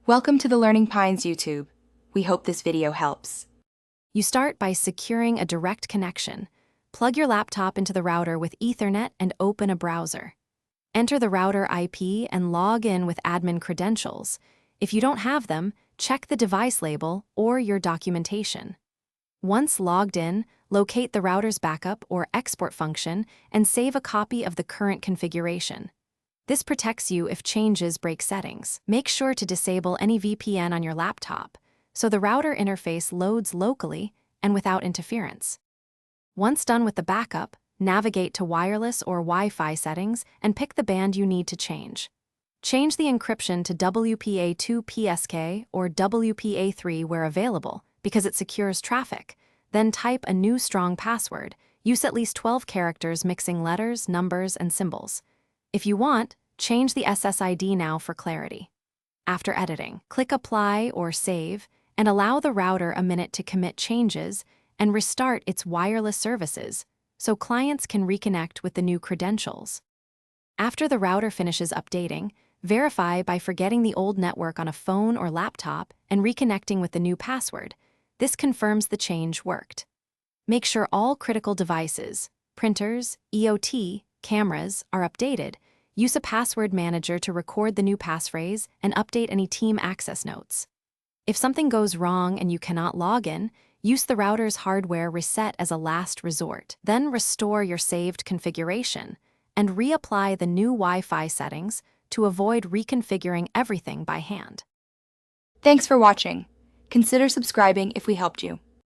Welcome to the Learning Pines YouTube. We hope this video helps. You start by securing a direct connection. Plug your laptop into the router with Ethernet and open a browser. Enter the router IP and log in with admin credentials. If you don't have them, check the device label or your documentation. Once logged in, locate the router's backup or export function and save a copy of the current configuration. This protects you if changes break settings. Make sure to disable any VPN on your laptop, so the router interface loads locally and without interference. Once done with the backup, navigate to wireless or Wi-Fi settings and pick the band you need to change. Change the encryption to WPA2 PSK or WPA3 where available, because it secures traffic. Then type a new strong password. Use at least 12 characters mixing letters, numbers, and symbols. If you want, change the SSID now for clarity. After editing, click Apply or Save and allow the router a minute to commit changes and restart its wireless services so clients can reconnect with the new credentials. After the router finishes updating, verify by forgetting the old network on a phone or laptop and reconnecting with the new password. This confirms the change worked. Make sure all critical devices, printers, EOT, cameras are updated. Use a password manager to record the new passphrase and update any team access notes. If something goes wrong and you cannot log in, use the router's hardware reset as a last resort. Then restore your saved configuration and reapply the new Wi-Fi settings to avoid reconfiguring everything by hand. Thanks for watching. Consider subscribing if we helped you.